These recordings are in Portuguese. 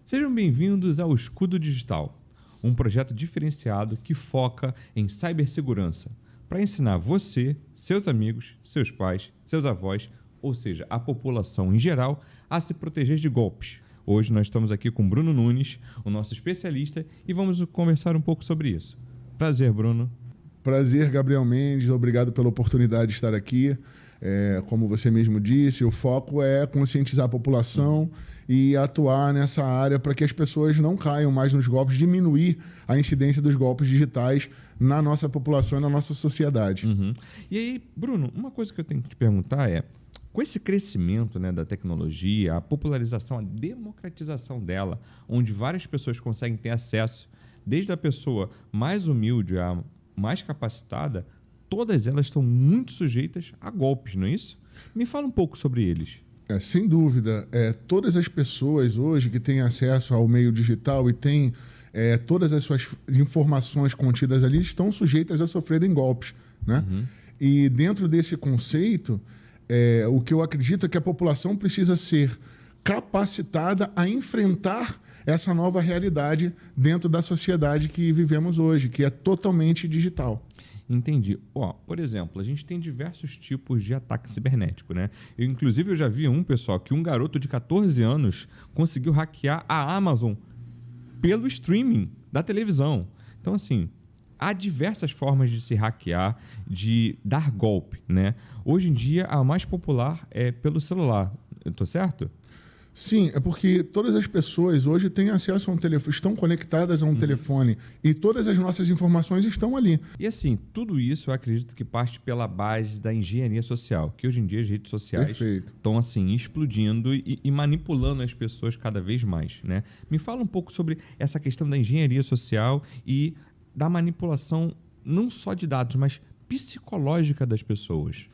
Sejam bem-vindos ao Escudo Digital, um projeto diferenciado que foca em cibersegurança, para ensinar você, seus amigos, seus pais, seus avós, ou seja, a população em geral, a se proteger de golpes. Hoje nós estamos aqui com Bruno Nunes, o nosso especialista, e vamos conversar um pouco sobre isso. Prazer, Bruno. Prazer, Gabriel Mendes. Obrigado pela oportunidade de estar aqui. Como você mesmo disse, o foco é conscientizar a população e atuar nessa área para que as pessoas não caiam mais nos golpes, diminuir a incidência dos golpes digitais na nossa população e na nossa sociedade. E aí, Bruno, uma coisa que eu tenho que te perguntar é, com esse crescimento, né, da tecnologia, a popularização, a democratização dela, onde várias pessoas conseguem ter acesso, desde a pessoa mais humilde à mais capacitada, todas elas estão muito sujeitas a golpes, não é isso? Me fala um pouco sobre eles. Sem dúvida. Todas as pessoas hoje que têm acesso ao meio digital e têm todas as suas informações contidas ali estão sujeitas a sofrerem golpes, né? E dentro desse conceito, o que eu acredito é que a população precisa ser capacitada a enfrentar essa nova realidade dentro da sociedade que vivemos hoje, que é totalmente digital. Entendi. Por exemplo, a gente tem diversos tipos de ataque cibernético, né? Inclusive, eu já vi pessoal, que um garoto de 14 anos conseguiu hackear a Amazon pelo streaming da televisão. Então, assim, há diversas formas de se hackear, de dar golpe, né? Hoje em dia, a mais popular é pelo celular. Eu tô certo? Sim, é porque todas as pessoas hoje têm acesso a um telefone, estão conectadas a um telefone e todas as nossas informações estão ali. E assim, tudo isso eu acredito que parte pela base da engenharia social, que hoje em dia as redes sociais estão assim, explodindo e manipulando as pessoas cada vez mais, né? Me fala um pouco sobre essa questão da engenharia social e da manipulação não só de dados, mas psicológica das pessoas.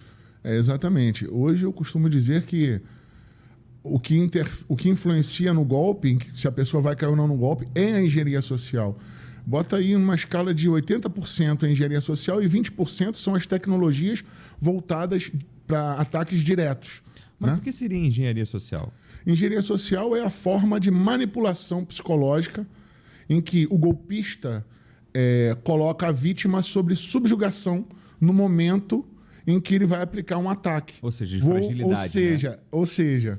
Exatamente. Hoje eu costumo dizer que o que influencia no golpe, se a pessoa vai cair ou não no golpe, é a engenharia social. Bota aí uma escala de 80% a engenharia social e 20% são as tecnologias voltadas para ataques diretos. Mas né? O que seria engenharia social? Engenharia social é a forma de manipulação psicológica em que o golpista coloca a vítima sobre subjugação no momento em que ele vai aplicar um ataque. Ou seja, de fragilidade. Ou seja,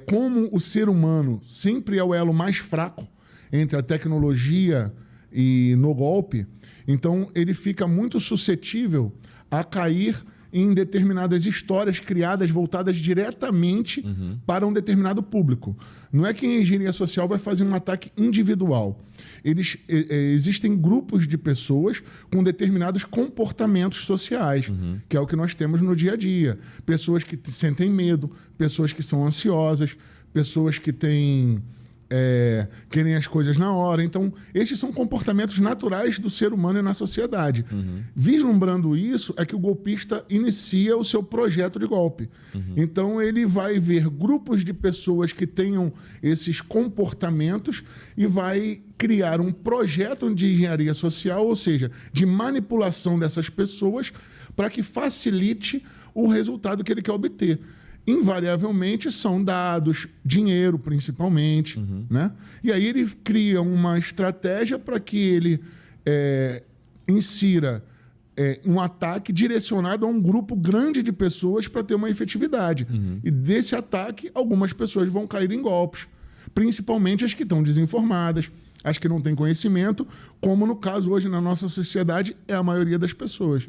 como o ser humano sempre é o elo mais fraco entre a tecnologia e no golpe, então ele fica muito suscetível a cair em determinadas histórias criadas, voltadas diretamente para um determinado público. Não é que a engenharia social vai fazer um ataque individual. Existem grupos de pessoas com determinados comportamentos sociais, que é o que nós temos no dia a dia. Pessoas que sentem medo, pessoas que são ansiosas, pessoas que querem as coisas na hora. Então, esses são comportamentos naturais do ser humano e na sociedade. Vislumbrando isso, é que o golpista inicia o seu projeto de golpe. Então, ele vai ver grupos de pessoas que tenham esses comportamentos e vai criar um projeto de engenharia social, ou seja, de manipulação dessas pessoas para que facilite o resultado que ele quer obter. Invariavelmente são dados, dinheiro principalmente, né? E aí ele cria uma estratégia para que ele insira um ataque direcionado a um grupo grande de pessoas para ter uma efetividade. E desse ataque, algumas pessoas vão cair em golpes, principalmente as que estão desinformadas, as que não têm conhecimento, como no caso hoje na nossa sociedade é a maioria das pessoas.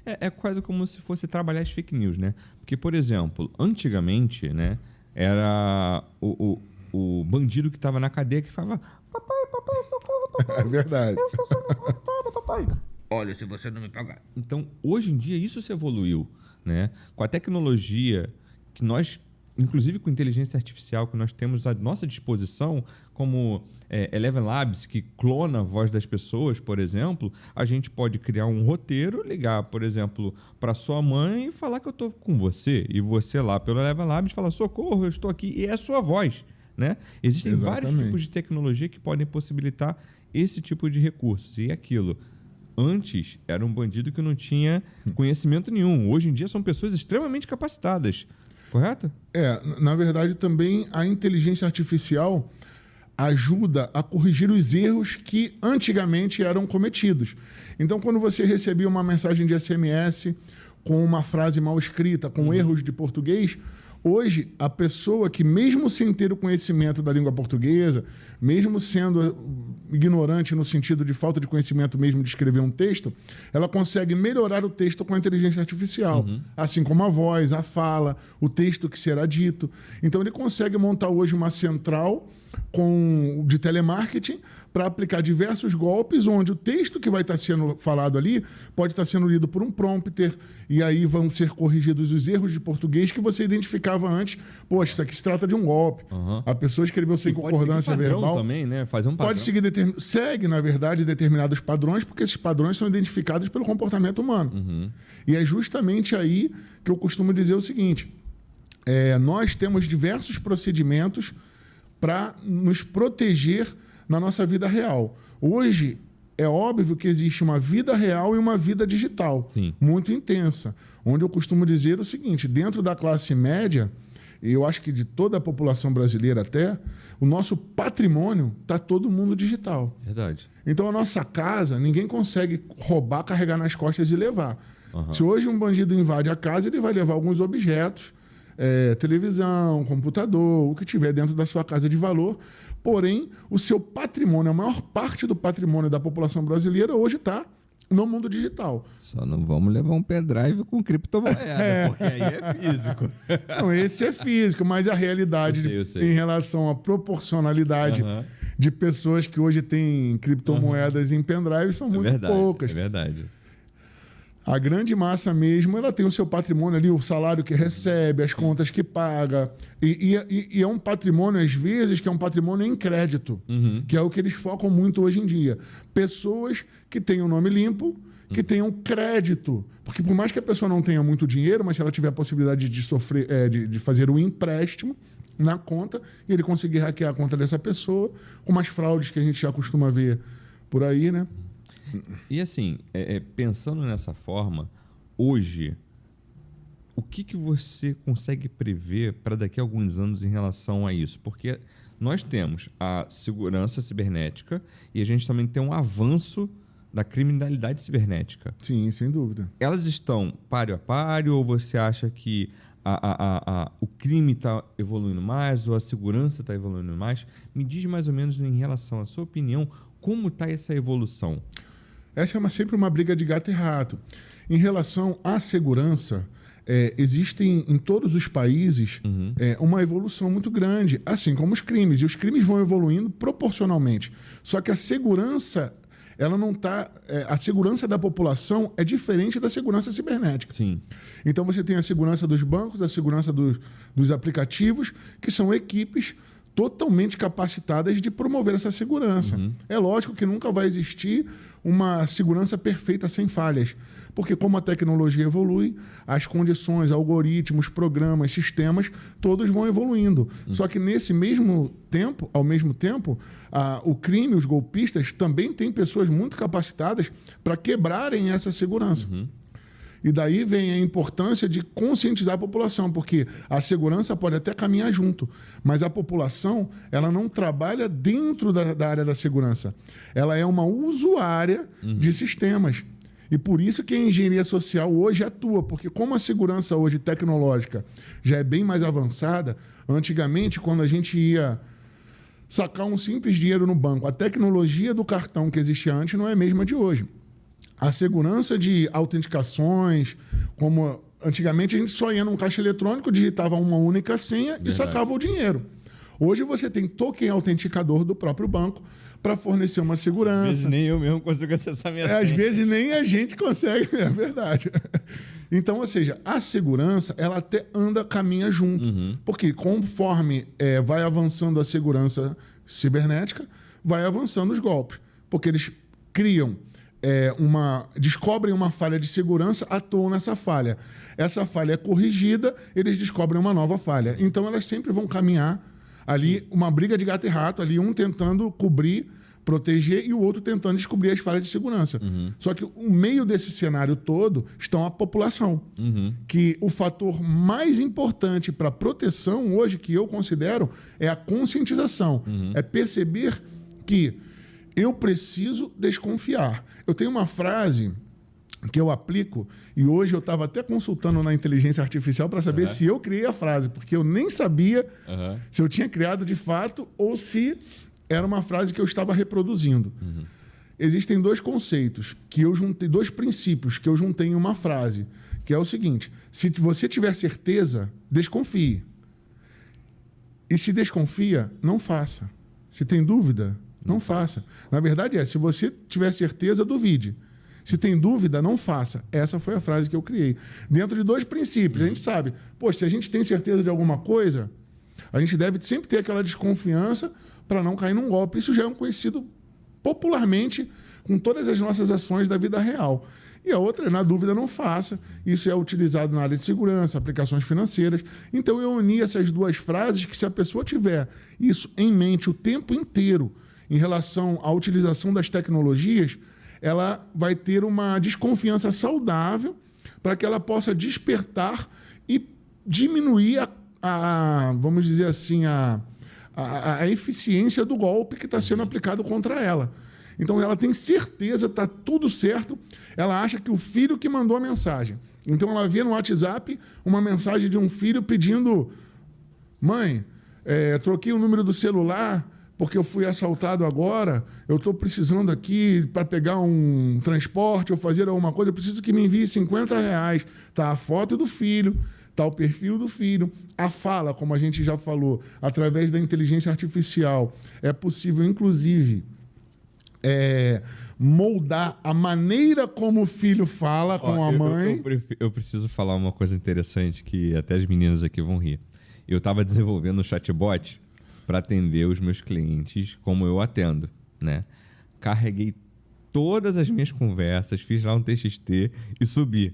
É quase como se fosse trabalhar as fake news, né? Porque, por exemplo, antigamente, né, era o bandido que estava na cadeia que falava: papai, socorro, papai. É verdade. Eu estou sendo raptado, papai. Olha, se você não me pagar. Então, hoje em dia, isso se evoluiu, né? Com a tecnologia que nós, inclusive com inteligência artificial que nós temos à nossa disposição, como Eleven Labs, que clona a voz das pessoas, por exemplo, a gente pode criar um roteiro, ligar, por exemplo, para sua mãe e falar que eu estou com você. E você lá pelo Eleven Labs fala: socorro, eu estou aqui. E é a sua voz, né? Existem vários tipos de tecnologia que podem possibilitar esse tipo de recursos. E aquilo, antes, era um bandido que não tinha conhecimento nenhum. Hoje em dia, são pessoas extremamente capacitadas. Correto? Na verdade, também a inteligência artificial ajuda a corrigir os erros que antigamente eram cometidos. Então, quando você recebia uma mensagem de SMS com uma frase mal escrita, com erros de português, hoje, a pessoa que, mesmo sem ter o conhecimento da língua portuguesa, mesmo sendo ignorante no sentido de falta de conhecimento mesmo de escrever um texto, ela consegue melhorar o texto com a inteligência artificial. Assim como a voz, a fala, o texto que será dito. Então, ele consegue montar hoje uma central de telemarketing para aplicar diversos golpes, onde o texto que vai estar sendo falado ali pode estar sendo lido por um prompter, e aí vão ser corrigidos os erros de português que você identificava antes. Poxa, isso aqui se trata de um golpe. A pessoa escreveu sem concordância verbal. Também, né? Fazer um padrão. Pode seguir, segue, na verdade, determinados padrões, porque esses padrões são identificados pelo comportamento humano. E é justamente aí que eu costumo dizer o seguinte: nós temos diversos procedimentos para nos proteger na nossa vida real. Hoje, é óbvio que existe uma vida real e uma vida digital. Sim. Muito intensa. Onde eu costumo dizer o seguinte: dentro da classe média, e eu acho que de toda a população brasileira até, o nosso patrimônio está todo mundo digital. Verdade. Então, a nossa casa, ninguém consegue roubar, carregar nas costas e levar. Se hoje um bandido invade a casa, ele vai levar alguns objetos, televisão, computador, o que tiver dentro da sua casa de valor. Porém, o seu patrimônio, a maior parte do patrimônio da população brasileira hoje está no mundo digital. Só não vamos levar um pendrive com criptomoeda, porque aí é físico. Não, esse é físico, mas a realidade eu sei. em relação à proporcionalidade de pessoas que hoje têm criptomoedas em pendrive são muito poucas. É verdade. A grande massa mesmo, ela tem o seu patrimônio ali, o salário que recebe, as contas que paga. E é um patrimônio, às vezes, que é um patrimônio em crédito, que é o que eles focam muito hoje em dia. Pessoas que têm o nome limpo, que tenham crédito. Porque por mais que a pessoa não tenha muito dinheiro, mas se ela tiver a possibilidade de fazer um empréstimo na conta, e ele conseguir hackear a conta dessa pessoa, com umas fraudes que a gente já costuma ver por aí, né? E assim, pensando nessa forma, hoje, o que você consegue prever para daqui a alguns anos em relação a isso? Porque nós temos a segurança cibernética e a gente também tem um avanço da criminalidade cibernética. Sim, sem dúvida. Elas estão páreo a páreo, ou você acha que o crime está evoluindo mais ou a segurança está evoluindo mais? Me diz mais ou menos em relação à sua opinião, como está essa evolução? Essa é sempre uma briga de gato e rato. Em relação à segurança, existem em todos os países uma evolução muito grande, assim como os crimes. E os crimes vão evoluindo proporcionalmente. Só que a segurança, ela não está. A segurança da população é diferente da segurança cibernética. Sim. Então você tem a segurança dos bancos, a segurança dos aplicativos, que são equipes totalmente capacitadas de promover essa segurança. É lógico que nunca vai existir uma segurança perfeita sem falhas, porque como a tecnologia evolui, as condições, algoritmos, programas, sistemas, todos vão evoluindo. Só que nesse mesmo tempo, ao mesmo tempo, o crime, os golpistas, também têm pessoas muito capacitadas para quebrarem essa segurança. E daí vem a importância de conscientizar a população, porque a segurança pode até caminhar junto, mas a população, ela não trabalha dentro da área da segurança. Ela é uma usuária de sistemas. E por isso que a engenharia social hoje atua, porque como a segurança hoje tecnológica já é bem mais avançada, antigamente, quando a gente ia sacar um simples dinheiro no banco, a tecnologia do cartão que existia antes não é a mesma de hoje. A segurança de autenticações, como antigamente a gente só ia num caixa eletrônico, digitava uma única senha e sacava o dinheiro. Hoje você tem token autenticador do próprio banco para fornecer uma segurança. Às vezes nem eu mesmo consigo acessar minha senha. Às vezes nem a gente consegue, é verdade. Então, ou seja, a segurança, ela até caminha junto. Porque conforme vai avançando a segurança cibernética, vai avançando os golpes. Porque eles criam descobrem uma falha de segurança, atuam nessa falha. Essa falha é corrigida, eles descobrem uma nova falha. Então, elas sempre vão caminhar ali, uma briga de gato e rato, ali um tentando cobrir proteger e o outro tentando descobrir as falhas de segurança. Só que o meio desse cenário todo estão a população. Que o fator mais importante para proteção hoje, que eu considero, é a conscientização. É perceber que eu preciso desconfiar. Eu tenho uma frase que eu aplico, e hoje eu estava até consultando na inteligência artificial para saber se eu criei a frase, porque eu nem sabia se eu tinha criado de fato ou se era uma frase que eu estava reproduzindo. Existem dois conceitos, que eu juntei, dois princípios que eu juntei em uma frase, que é o seguinte: se você tiver certeza, desconfie. E se desconfia, não faça. Se tem dúvida, não faça. Na verdade se você tiver certeza, duvide. Se tem dúvida, não faça. Essa foi a frase que eu criei. Dentro de dois princípios. A gente sabe, se a gente tem certeza de alguma coisa, a gente deve sempre ter aquela desconfiança para não cair num golpe. Isso já é um conhecido popularmente com todas as nossas ações da vida real. E a outra é, na dúvida, não faça. Isso é utilizado na área de segurança, aplicações financeiras. Então, eu uni essas duas frases que, se a pessoa tiver isso em mente o tempo inteiro em relação à utilização das tecnologias, ela vai ter uma desconfiança saudável para que ela possa despertar e diminuir vamos dizer assim, a eficiência do golpe que está sendo aplicado contra ela. Então, ela tem certeza, está tudo certo. Ela acha que o filho que mandou a mensagem. Então, ela vê no WhatsApp uma mensagem de um filho pedindo: mãe, troquei o número do celular porque eu fui assaltado agora, eu estou precisando aqui para pegar um transporte ou fazer alguma coisa, eu preciso que me envie R$50. Tá a foto do filho, tá o perfil do filho, a fala, como a gente já falou, através da inteligência artificial. É possível, inclusive, moldar a maneira como o filho fala com a mãe. Eu preciso falar uma coisa interessante que até as meninas aqui vão rir. Eu estava desenvolvendo um chatbot para atender os meus clientes como eu atendo, né? Carreguei todas as minhas conversas, fiz lá um TXT e subi.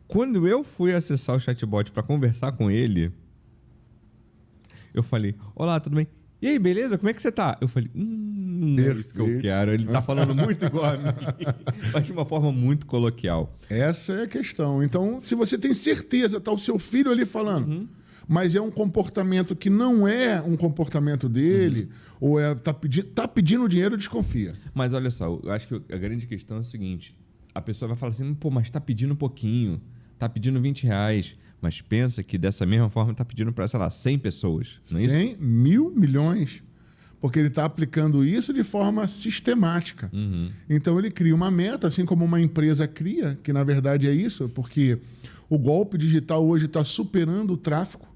Quando eu fui acessar o chatbot para conversar com ele, eu falei: olá, tudo bem? E aí, beleza? Como é que você tá? Eu falei: não é isso que eu quero. Ele tá falando muito igual a mim, mas de uma forma muito coloquial. Essa é a questão. Então, se você tem certeza, tá o seu filho ali falando, mas é um comportamento que não é um comportamento dele, ou tá pedindo dinheiro, desconfia. Mas olha só, eu acho que a grande questão é o seguinte: a pessoa vai falar assim, mas tá pedindo um pouquinho, tá pedindo R$20, mas pensa que dessa mesma forma tá pedindo para, sei lá, 100 pessoas, não é isso? 100, 1.000, milhões. Porque ele está aplicando isso de forma sistemática. Então, ele cria uma meta, assim como uma empresa cria, que na verdade é isso, porque o golpe digital hoje está superando o tráfico.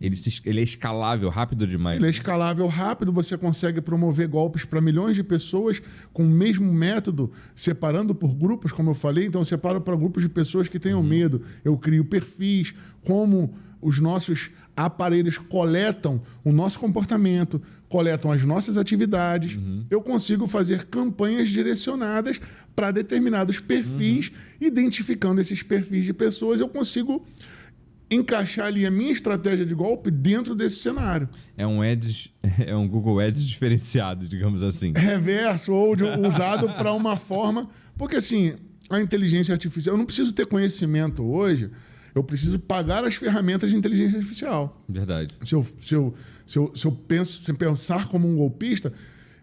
Ele é escalável, rápido demais. Ele é escalável, rápido, você consegue promover golpes para milhões de pessoas com o mesmo método, separando por grupos, como eu falei. Então, eu separo para grupos de pessoas que tenham medo. Eu crio perfis, como os nossos aparelhos coletam o nosso comportamento, coletam as nossas atividades. Eu consigo fazer campanhas direcionadas para determinados perfis, identificando esses perfis de pessoas, eu consigo encaixar ali a minha estratégia de golpe dentro desse cenário. É um Google Ads diferenciado, digamos assim. Reverso ou usado para uma forma... Porque, assim, a inteligência artificial... Eu não preciso ter conhecimento hoje, eu preciso pagar as ferramentas de inteligência artificial. Verdade. Se eu pensar como um golpista,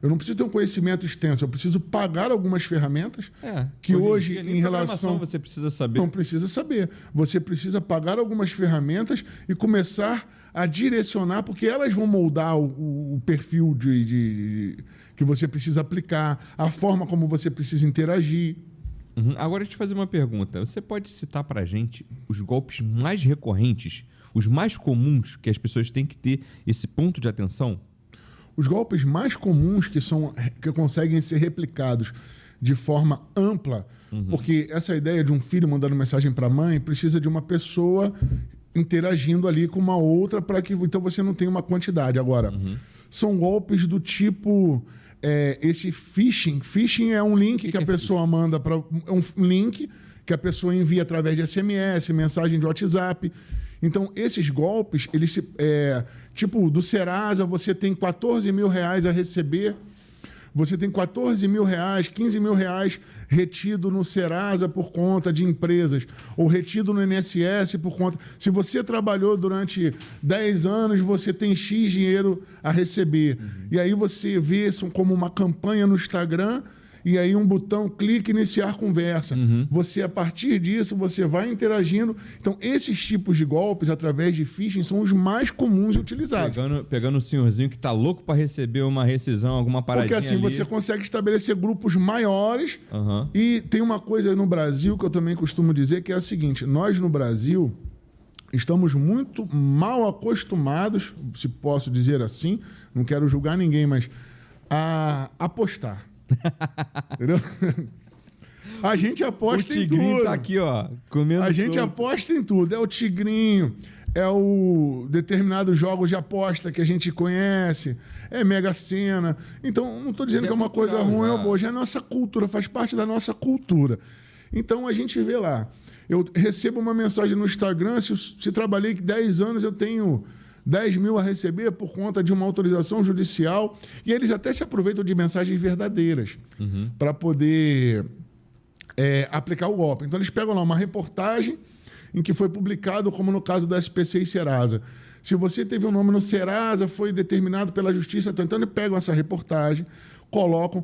eu não preciso ter um conhecimento extenso, eu preciso pagar algumas ferramentas que hoje em relação... você precisa saber. Não precisa saber. Você precisa pagar algumas ferramentas e começar a direcionar, porque elas vão moldar o perfil que você precisa aplicar, a forma como você precisa interagir. Agora, deixa eu te fazer uma pergunta. Você pode citar para a gente os golpes mais recorrentes, os mais comuns que as pessoas têm que ter esse ponto de atenção? Os golpes mais comuns que conseguem ser replicados de forma ampla, porque essa ideia de um filho mandando mensagem para a mãe precisa de uma pessoa interagindo ali com uma outra para que então você não tenha uma quantidade. Agora, são golpes do tipo esse phishing. Phishing é um link que a pessoa manda para um link que a pessoa envia através de SMS, mensagem de WhatsApp. Então, esses golpes, tipo, do Serasa, você tem R$14 mil a receber você tem 14 mil reais, 15 mil reais retido no Serasa por conta de empresas, ou retido no INSS por conta... Se você trabalhou durante 10 anos, você tem X dinheiro a receber. E aí você vê isso como uma campanha no Instagram, e aí um botão, clique, iniciar conversa. Você, a partir disso, você vai interagindo. Então, esses tipos de golpes, através de phishing, são os mais comuns utilizados. Pegando o senhorzinho que tá louco para receber uma rescisão, alguma paradinha Porque assim, ali. você consegue estabelecer grupos maiores. E tem uma coisa no Brasil que eu também costumo dizer, que é a seguinte: nós no Brasil estamos muito mal acostumados, se posso dizer assim, não quero julgar ninguém, mas a apostar. Entendeu? A gente aposta em tudo. O tigrinho tá aqui, ó, comendo A gente aposta em tudo. É o tigrinho, é o determinados jogos de aposta que a gente conhece, é Mega Sena. Então, não estou dizendo que é uma coisa ruim ou boa, já é a nossa cultura, faz parte da nossa cultura. Então, a gente vê lá. Eu recebo uma mensagem no Instagram, se trabalhei 10 anos, eu tenho 10 mil a receber por conta de uma autorização judicial. E eles até se aproveitam de mensagens verdadeiras para poder aplicar o golpe. Então, eles pegam lá uma reportagem em que foi publicado, como no caso do SPC e Serasa. Se você teve um nome no Serasa, foi determinado pela justiça, então eles pegam essa reportagem, colocam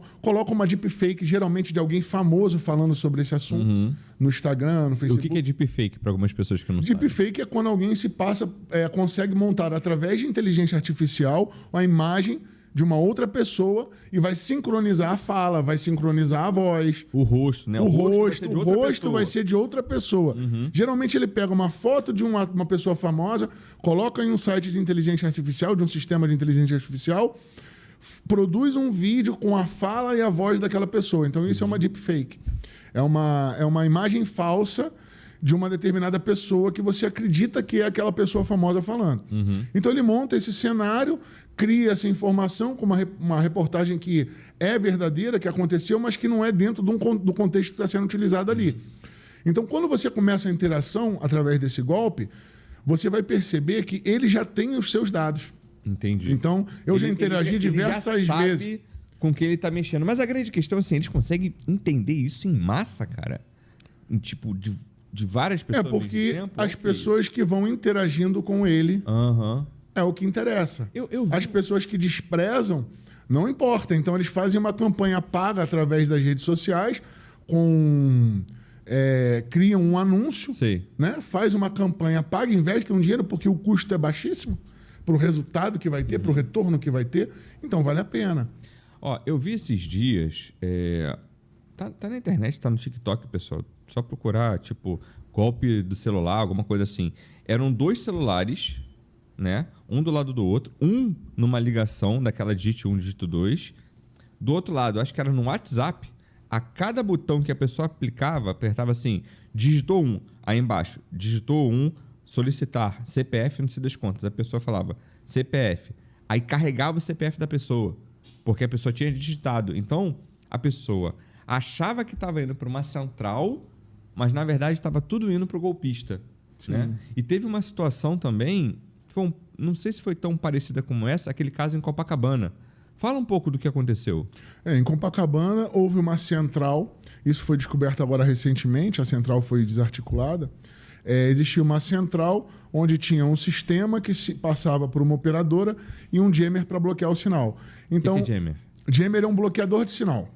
uma deepfake, geralmente de alguém famoso falando sobre esse assunto, no Instagram, no Facebook. O que é deepfake para algumas pessoas que não sabem? Deepfake é quando alguém consegue montar através de inteligência artificial a imagem de uma outra pessoa e vai sincronizar a fala, vai sincronizar a voz. O rosto, né? O rosto vai ser de outra pessoa. Geralmente ele pega uma foto de uma pessoa famosa, coloca em um site de inteligência artificial, de um sistema de inteligência artificial, produz um vídeo com a fala e a voz daquela pessoa. Então isso é uma deepfake. É uma imagem falsa de uma determinada pessoa que você acredita que é aquela pessoa famosa falando. Então ele monta esse cenário, cria essa informação com uma reportagem que é verdadeira, que aconteceu, mas que não é dentro do contexto que está sendo utilizado ali. Então, quando você começa a interação através desse golpe, você vai perceber que ele já tem os seus dados. Entendi. Então, eu já interagi diversas vezes. Com que ele está mexendo. Mas a grande questão é assim, eles conseguem entender isso em massa, cara? Em tipo, de várias pessoas. É porque as pessoas que vão interagindo com ele é o que interessa. As pessoas que desprezam, não importa. Então, eles fazem uma campanha paga através das redes sociais, criam um anúncio, né? Faz uma campanha paga, investe um dinheiro porque o custo é baixíssimo para o resultado que vai ter, para o retorno que vai ter. Então, vale a pena. Ó, eu vi esses dias... Tá na internet, tá no TikTok, pessoal. Só procurar, tipo, golpe do celular, alguma coisa assim. Eram 2 celulares, né? Um do lado do outro. Um numa ligação daquela digite 1, digito 2. Do outro lado, acho que era no WhatsApp. A cada botão que a pessoa apertava assim, digitou 1. Aí embaixo, digitou 1, solicitar, CPF, não sei das contas. A pessoa falava, CPF. Aí carregava o CPF da pessoa, porque a pessoa tinha digitado. Então, a pessoa achava que estava indo para uma central, mas na verdade estava tudo indo para o golpista. Né? E teve uma situação também, não sei se foi tão parecida como essa, aquele caso em Copacabana. Fala um pouco do que aconteceu. Em Copacabana houve uma central, isso foi descoberto agora recentemente, a central foi desarticulada. Existia uma central onde tinha um sistema que se passava por uma operadora e um jammer para bloquear o sinal. Então, o que é jammer? Jammer é um bloqueador de sinal.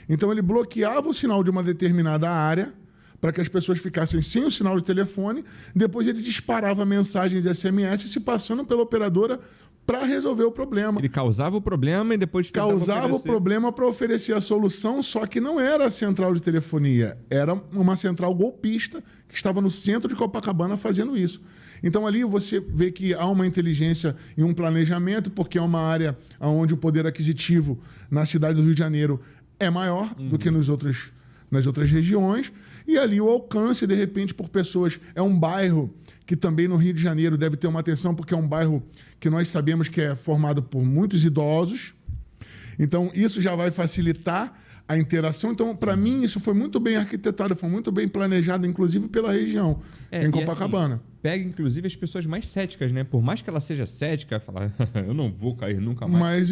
Então, ele bloqueava o sinal de uma determinada área para que as pessoas ficassem sem o sinal de telefone. Depois, ele disparava mensagens SMS se passando pela operadora para resolver o problema. Ele causava o problema e depois causava o problema para oferecer a solução, só que não era a central de telefonia, era uma central golpista que estava no centro de Copacabana fazendo isso. Então ali você vê que há uma inteligência e um planejamento, porque é uma área onde o poder aquisitivo na cidade do Rio de Janeiro é maior do que nas outras regiões, e ali o alcance, de repente, por pessoas... É um bairro que também no Rio de Janeiro deve ter uma atenção, porque é um bairro que nós sabemos que é formado por muitos idosos. Então, isso já vai facilitar a interação. Então, para mim, isso foi muito bem arquitetado, foi muito bem planejado, inclusive pela região, em Copacabana. Assim, pega, inclusive, as pessoas mais céticas, né? Por mais que ela seja cética, falar, eu não vou cair nunca mais. Mas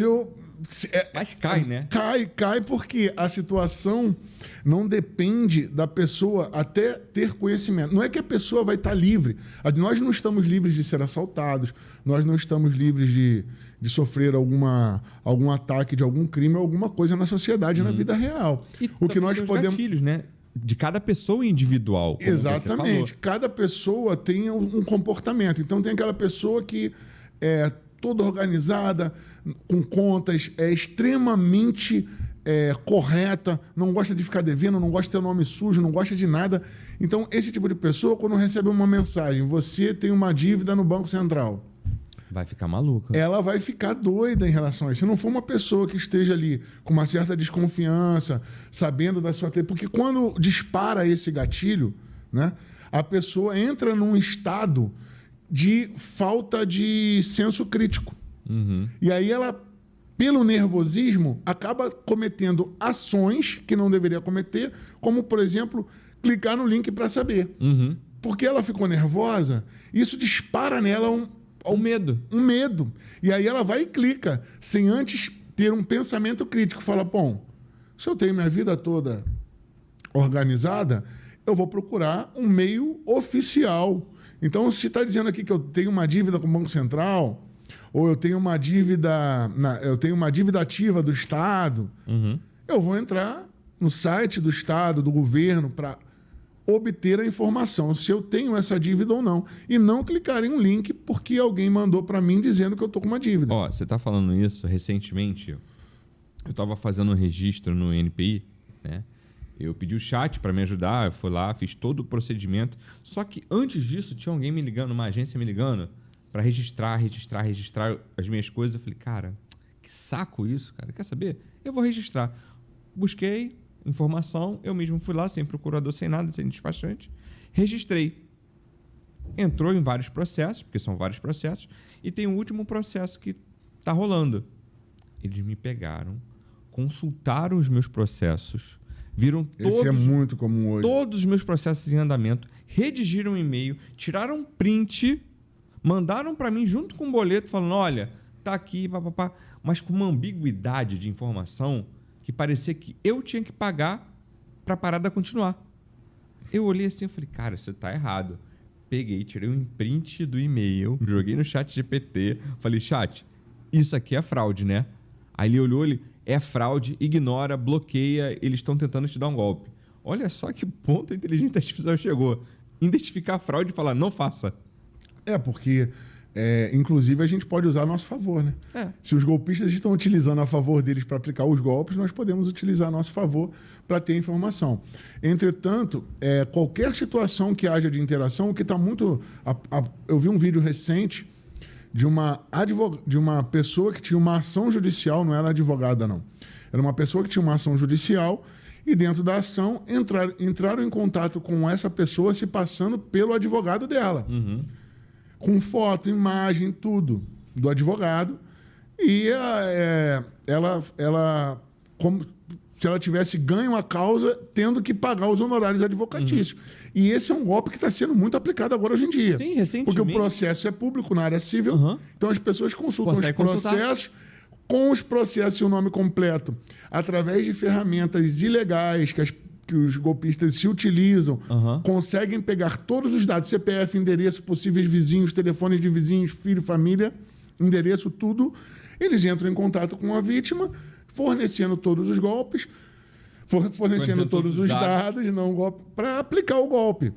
Mas cai, né? Cai porque a situação não depende da pessoa até ter conhecimento. Não é que a pessoa vai estar livre. Nós não estamos livres de ser assaltados, nós não estamos livres de sofrer algum ataque de algum crime ou alguma coisa na sociedade, na vida real. E o que nós podemos... gatilhos, né? De cada pessoa individual. Como Exatamente. Cada pessoa tem um comportamento. Então tem aquela pessoa que é toda organizada, com contas, é extremamente correta, não gosta de ficar devendo, não gosta de ter nome sujo, não gosta de nada. Então, esse tipo de pessoa, quando recebe uma mensagem, você tem uma dívida no Banco Central, vai ficar maluca. Ela vai ficar doida em relação a isso. Se não for uma pessoa que esteja ali com uma certa desconfiança, sabendo da sua... Porque quando dispara esse gatilho, né, a pessoa entra num estado de falta de senso crítico. E aí ela, pelo nervosismo, acaba cometendo ações que não deveria cometer, como, por exemplo, clicar no link para saber. Porque ela ficou nervosa, isso dispara nela um medo. Um medo. E aí ela vai e clica, sem antes ter um pensamento crítico. Fala, bom, se eu tenho minha vida toda organizada, eu vou procurar um meio oficial. Então, se está dizendo aqui que eu tenho uma dívida com o Banco Central, ou eu tenho uma dívida ativa do Estado, eu vou entrar no site do Estado, do governo, para obter a informação se eu tenho essa dívida ou não. E não clicar em um link porque alguém mandou para mim dizendo que eu estou com uma dívida. Ó, você está falando isso recentemente. Eu estava fazendo um registro no NPI, né? Eu pedi o chat para me ajudar, eu fui lá, fiz todo o procedimento. Só que antes disso, tinha alguém me ligando, uma agência me ligando, para registrar as minhas coisas. Eu falei, cara, que saco isso, cara. Quer saber? Eu vou registrar. Busquei informação, eu mesmo fui lá, sem procurador, sem nada, sem despachante. Registrei. Entrou em vários processos, porque são vários processos, e tem o último processo que está rolando. Eles me pegaram, consultaram os meus processos, viram todos... Esse é muito comum hoje. Todos os meus processos em andamento, redigiram um e-mail, tiraram um print, mandaram para mim junto com um boleto, falando, olha, tá aqui, papapá, mas com uma ambiguidade de informação que parecia que eu tinha que pagar para a parada continuar. Eu olhei assim e falei, cara, isso tá errado. Peguei, tirei um print do e-mail, joguei no chat GPT, falei, chat, isso aqui é fraude, né? Aí ele olhou, é fraude, ignora, bloqueia, eles estão tentando te dar um golpe. Olha só que ponto a inteligência artificial chegou. Identificar a fraude e falar, não faça. Porque, inclusive, a gente pode usar a nosso favor, né? Se os golpistas estão utilizando a favor deles para aplicar os golpes, nós podemos utilizar a nosso favor para ter informação. Entretanto, qualquer situação que haja de interação, o que está muito... Eu vi um vídeo recente de uma pessoa que tinha uma ação judicial, não era advogada, não. Era uma pessoa que tinha uma ação judicial e dentro da ação entraram em contato com essa pessoa se passando pelo advogado dela. Com foto, imagem, tudo do advogado. E ela como se ela tivesse ganho a causa tendo que pagar os honorários advocatícios. E esse é um golpe que está sendo muito aplicado agora hoje em dia. Sim, recentemente. Porque o processo é público na área civil, então as pessoas consultam os processos, com os processos e o nome completo, através de ferramentas ilegais que os golpistas se utilizam, conseguem pegar todos os dados, CPF, endereço, possíveis vizinhos, telefones de vizinhos, filho, família, endereço, tudo. Eles entram em contato com a vítima, fornecendo todos os golpes, fornecendo todos os dados para aplicar o golpe.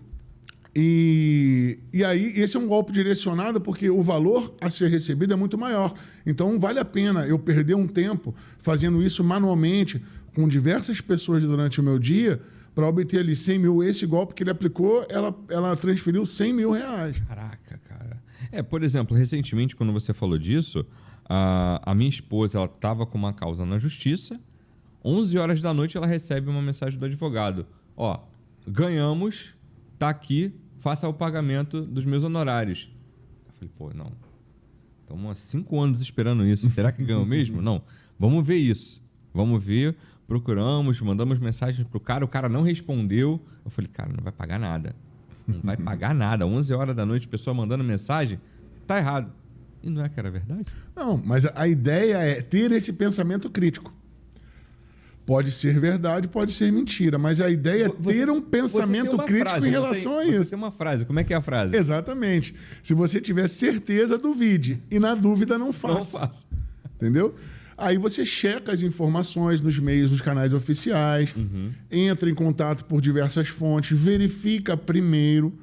E aí, esse é um golpe direcionado porque o valor a ser recebido é muito maior. Então, vale a pena eu perder um tempo fazendo isso manualmente com diversas pessoas durante o meu dia para obter ali 100 mil. Esse golpe que ele aplicou, ela transferiu 100 mil reais. Caraca, cara. Por exemplo, recentemente, quando você falou disso, a minha esposa ela estava com uma causa na justiça, 11 horas da noite ela recebe uma mensagem do advogado. Ó, ganhamos, tá aqui, faça o pagamento dos meus honorários. Eu falei, pô, não. Estamos há 5 anos esperando isso. Será que ganhou mesmo? Não. Vamos ver isso. Vamos ver. Procuramos, mandamos mensagens pro cara, o cara não respondeu. Eu falei, cara, não vai pagar nada. Não vai pagar nada. 11 horas da noite, pessoa mandando mensagem, tá errado. E não é que era verdade? Não, mas a ideia é ter esse pensamento crítico. Pode ser verdade, pode ser mentira, mas a ideia é ter um pensamento crítico frase, em relação a isso. Você tem uma frase, como é que é a frase? Exatamente. Se você tiver certeza, duvide. E na dúvida, não faça. Não faça. Entendeu? Aí você checa as informações nos meios, nos canais oficiais, entra em contato por diversas fontes, verifica primeiro,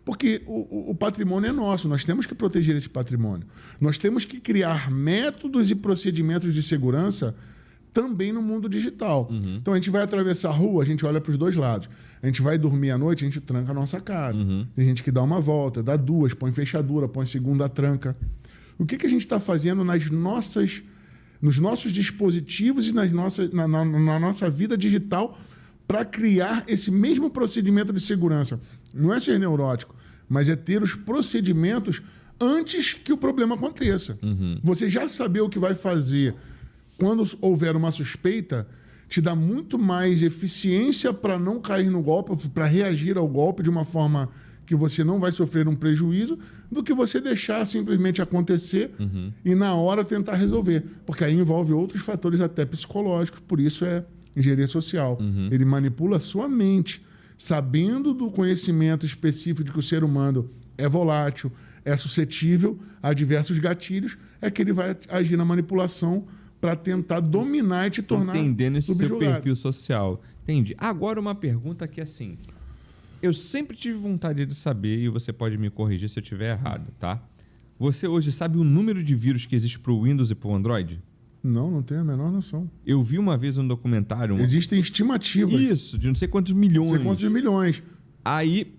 porque o patrimônio é nosso, nós temos que proteger esse patrimônio. Nós temos que criar métodos e procedimentos de segurança também no mundo digital. Então, a gente vai atravessar a rua, a gente olha para os dois lados. A gente vai dormir à noite, a gente tranca a nossa casa. Tem gente que dá uma volta, dá duas, põe fechadura, põe segunda tranca. O que a gente está fazendo nos nossos dispositivos e na nossa vida digital para criar esse mesmo procedimento de segurança? Não é ser neurótico, mas é ter os procedimentos antes que o problema aconteça. Você já saber o que vai fazer quando houver uma suspeita te dá muito mais eficiência para não cair no golpe, para reagir ao golpe de uma forma que você não vai sofrer um prejuízo, do que você deixar simplesmente acontecer e na hora tentar resolver. Porque aí envolve outros fatores até psicológicos, por isso é engenharia social. Ele manipula a sua mente, sabendo do conhecimento específico de que o ser humano é volátil, é suscetível a diversos gatilhos, é que ele vai agir na manipulação para tentar dominar e te tornar entendendo esse seu subjugado. perfil social. Entendi. Agora uma pergunta que assim, eu sempre tive vontade de saber, e você pode me corrigir se eu estiver errado, tá? Você hoje sabe o número de vírus que existe para o Windows e para o Android? Não tenho a menor noção. Eu vi uma vez um documentário... Existem estimativas. Isso, de não sei quantos milhões. Não sei quantos milhões. Aí,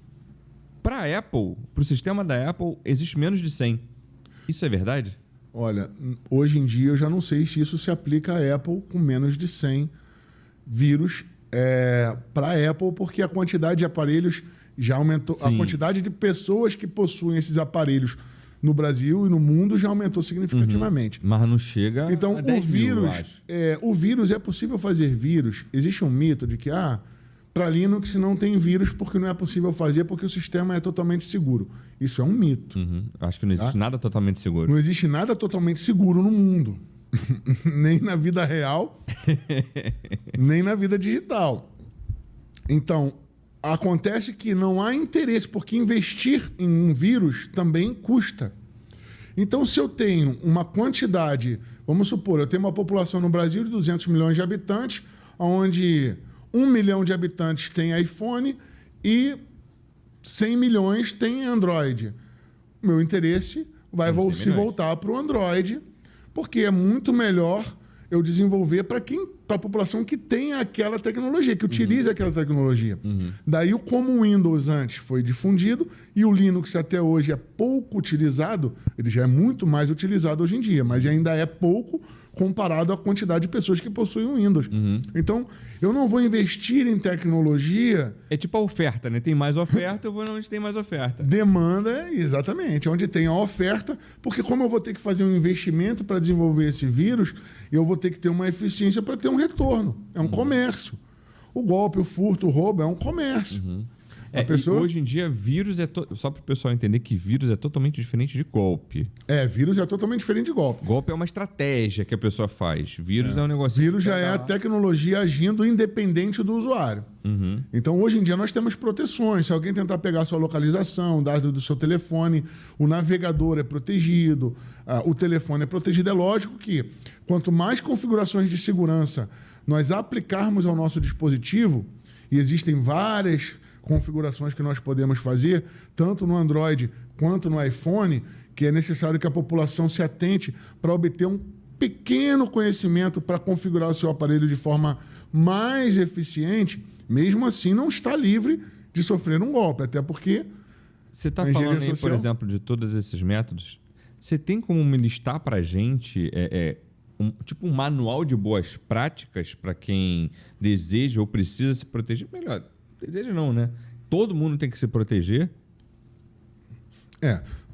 para a Apple, para o sistema da Apple, existe menos de 100. Isso é verdade? Olha, hoje em dia eu já não sei se isso se aplica à Apple com menos de 100 vírus para a Apple, porque a quantidade de aparelhos já aumentou. Sim. A quantidade de pessoas que possuem esses aparelhos no Brasil e no mundo já aumentou significativamente. Mas não chega Então, a 10 mil, eu acho. o vírus, é possível fazer vírus. Existe um mito de que, para Linux não tem vírus porque não é possível fazer porque o sistema é totalmente seguro. Isso é um mito. Acho que não existe nada totalmente seguro. Não existe nada totalmente seguro no mundo. Nem na vida real, nem na vida digital. Então, acontece que não há interesse, porque investir em um vírus também custa. Então, se eu tenho uma quantidade... Vamos supor, eu tenho uma população no Brasil de 200 milhões de habitantes, onde 1 milhão de habitantes tem iPhone e 100 milhões tem Android. Meu interesse vai se voltar para o Android, porque é muito melhor eu desenvolver para a população que tem aquela tecnologia, que utiliza aquela tecnologia. Daí, como o Windows antes foi difundido e o Linux até hoje é pouco utilizado, ele já é muito mais utilizado hoje em dia, mas ainda é pouco comparado à quantidade de pessoas que possuem o Windows. Então, eu não vou investir em tecnologia... É tipo a oferta, né? Tem mais oferta, eu vou onde tem mais oferta. Demanda, exatamente, onde tem a oferta, porque como eu vou ter que fazer um investimento para desenvolver esse vírus, eu vou ter que ter uma eficiência para ter um retorno. É um comércio. O golpe, o furto, o roubo é um comércio. Hoje em dia, vírus é... Só para o pessoal entender que vírus é totalmente diferente de golpe. Vírus é totalmente diferente de golpe. Golpe é uma estratégia que a pessoa faz. Vírus é um negócio... Vírus já é a tecnologia agindo independente do usuário. Então, hoje em dia, nós temos proteções. Se alguém tentar pegar a sua localização, dados do seu telefone, o navegador é protegido, o telefone é protegido. É lógico que, quanto mais configurações de segurança nós aplicarmos ao nosso dispositivo, e existem várias configurações que nós podemos fazer, tanto no Android quanto no iPhone, que é necessário que a população se atente para obter um pequeno conhecimento para configurar o seu aparelho de forma mais eficiente, mesmo assim não está livre de sofrer um golpe, até porque... Você está falando aí, por exemplo, de todos esses métodos, você tem como me listar para a gente um manual de boas práticas para quem deseja ou precisa se proteger? Melhor, deseja não, né? Todo mundo tem que se proteger.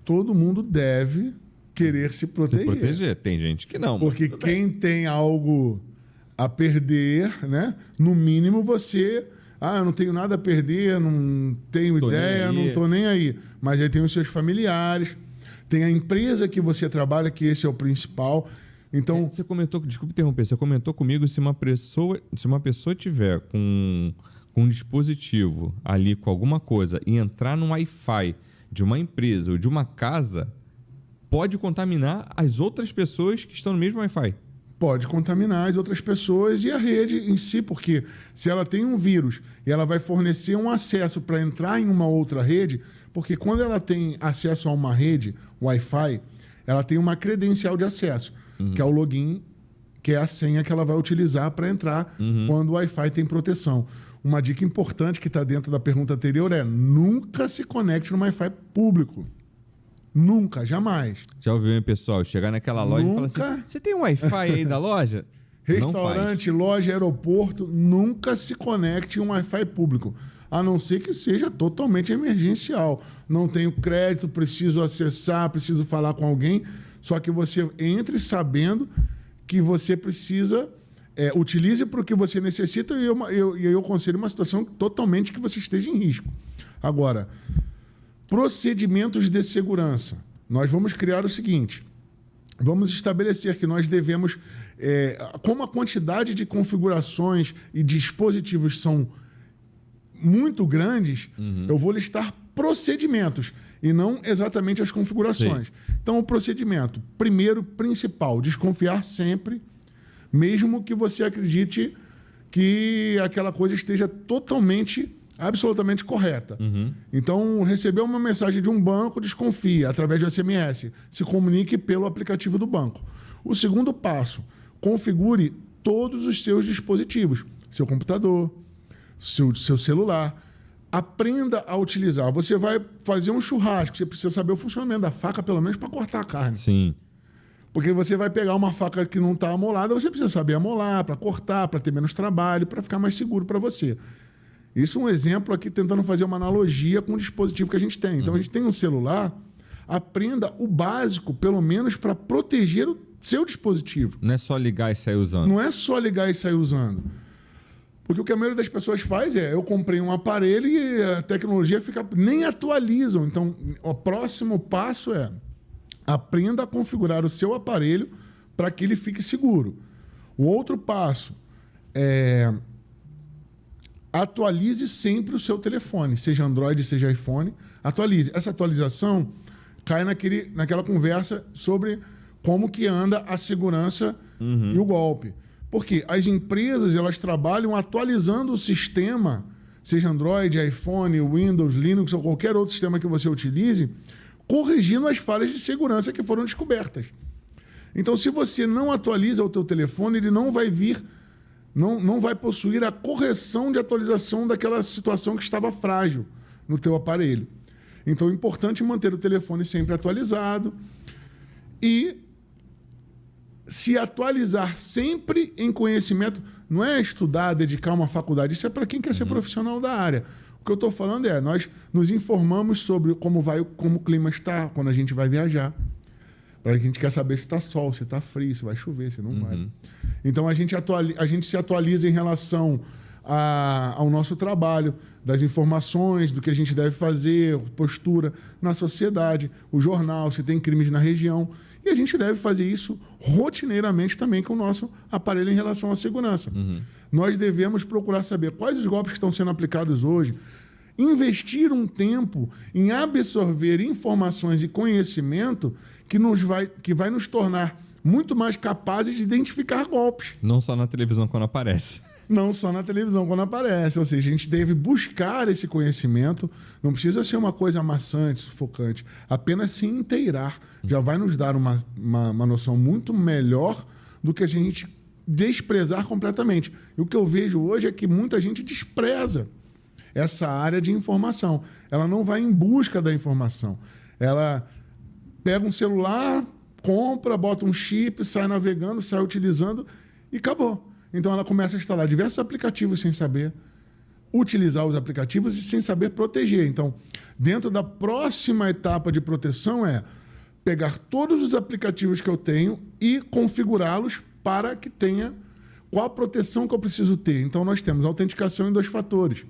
Todo mundo deve querer se proteger. Tem gente que não. Porque quem tem algo a perder, né? No mínimo você... eu não tenho nada a perder, não tenho ideia, não estou nem aí. Mas aí tem os seus familiares, tem a empresa que você trabalha, que esse é o principal. Então, você comentou, desculpa interromper, você comentou comigo se uma pessoa tiver com um dispositivo ali com alguma coisa e entrar no Wi-Fi de uma empresa ou de uma casa, pode contaminar as outras pessoas que estão no mesmo Wi-Fi. Pode contaminar as outras pessoas e a rede em si, porque se ela tem um vírus e ela vai fornecer um acesso para entrar em uma outra rede, porque quando ela tem acesso a uma rede Wi-Fi, ela tem uma credencial de acesso, que é o login, que é a senha que ela vai utilizar para entrar quando o Wi-Fi tem proteção. Uma dica importante que está dentro da pergunta anterior é: nunca se conecte no Wi-Fi público. Nunca, jamais. Já ouviu, hein, pessoal? Chegar naquela loja e falar assim: você tem um Wi-Fi aí da loja? Restaurante, loja, aeroporto, nunca se conecte em um Wi-Fi público. A não ser que seja totalmente emergencial. Não tenho crédito, preciso acessar, preciso falar com alguém. Só que você entre sabendo que você precisa, utilize para o que você necessita, e eu aconselho uma situação totalmente que você esteja em risco. Agora, procedimentos de segurança. Nós vamos criar o seguinte: vamos estabelecer que nós devemos, como a quantidade de configurações e dispositivos são muito grandes, eu vou listar procedimentos e não exatamente as configurações. Sim. Então, o procedimento, primeiro, principal, desconfiar sempre, mesmo que você acredite que aquela coisa esteja absolutamente correta. Então, recebeu uma mensagem de um banco, desconfia através de SMS. Se comunique pelo aplicativo do banco. O segundo passo, configure todos os seus dispositivos. Seu computador, seu celular. Aprenda a utilizar. Você vai fazer um churrasco, você precisa saber o funcionamento da faca, pelo menos para cortar a carne. Sim. Porque você vai pegar uma faca que não está amolada, você precisa saber amolar, para cortar, para ter menos trabalho, para ficar mais seguro para você. Isso é um exemplo aqui, tentando fazer uma analogia com o dispositivo que a gente tem. Então, a gente tem um celular, aprenda o básico, pelo menos, para proteger o seu dispositivo. Não é só ligar e sair usando. Não é só ligar e sair usando. Porque o que a maioria das pessoas faz eu comprei um aparelho e a tecnologia nem atualizam. Então, o próximo passo é: aprenda a configurar o seu aparelho para que ele fique seguro. O outro passo é: atualize sempre o seu telefone, seja Android, seja iPhone, atualize. Essa atualização cai naquela conversa sobre como que anda a segurança e o golpe. Porque as empresas, elas trabalham atualizando o sistema, seja Android, iPhone, Windows, Linux ou qualquer outro sistema que você utilize, corrigindo as falhas de segurança que foram descobertas. Então, se você não atualiza o teu telefone, ele não vai não vai possuir a correção de atualização daquela situação que estava frágil no teu aparelho. Então, é importante manter o telefone sempre atualizado e se atualizar sempre em conhecimento. Não é estudar, dedicar uma faculdade. Isso é para quem quer ser profissional da área. O que eu estou falando nós nos informamos sobre como o clima está quando a gente vai viajar. A gente quer saber se está sol, se está frio, se vai chover, se não vai. Então, a gente se atualiza em relação ao nosso trabalho, das informações, do que a gente deve fazer, postura na sociedade, o jornal, se tem crimes na região. E a gente deve fazer isso rotineiramente também com o nosso aparelho em relação à segurança. Nós devemos procurar saber quais os golpes que estão sendo aplicados hoje, investir um tempo em absorver informações e conhecimento que vai nos tornar muito mais capazes de identificar golpes. Não só na televisão quando aparece. Não só na televisão quando aparece. Ou seja, a gente deve buscar esse conhecimento. Não precisa ser uma coisa amassante, sufocante. Apenas se inteirar já vai nos dar uma noção muito melhor do que a gente desprezar completamente. E o que eu vejo hoje é que muita gente despreza essa área de informação. Ela não vai em busca da informação. Ela pega um celular, compra, bota um chip, sai navegando, sai utilizando e acabou. Então, ela começa a instalar diversos aplicativos sem saber utilizar os aplicativos e sem saber proteger. Então, dentro da próxima etapa de proteção pegar todos os aplicativos que eu tenho e configurá-los para que tenha qual a proteção que eu preciso ter. Então, nós temos autenticação em 2 fatores.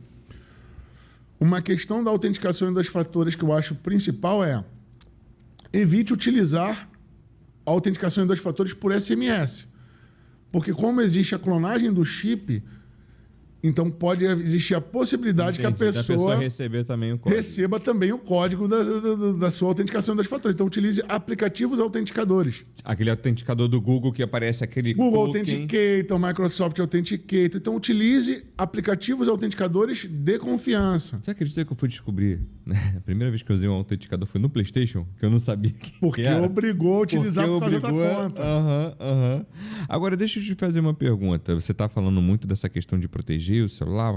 Uma questão da autenticação em 2 fatores que eu acho principal evite utilizar a autenticação em 2 fatores por SMS. Porque como existe a clonagem do chip, então pode existir a possibilidade que a pessoa receber também o código. Receba também o código da sua autenticação em 2 fatores. Então utilize aplicativos autenticadores. Aquele autenticador do Google que aparece aquele Google Authenticator, Microsoft Authenticator. Então utilize aplicativos autenticadores de confiança. Você acredita que eu fui descobrir, né? A primeira vez que eu usei um autenticador foi no PlayStation, que eu não sabia que era. Obrigou a utilizar por causa da conta. Agora, deixa eu te fazer uma pergunta. Você está falando muito dessa questão de proteger o celular,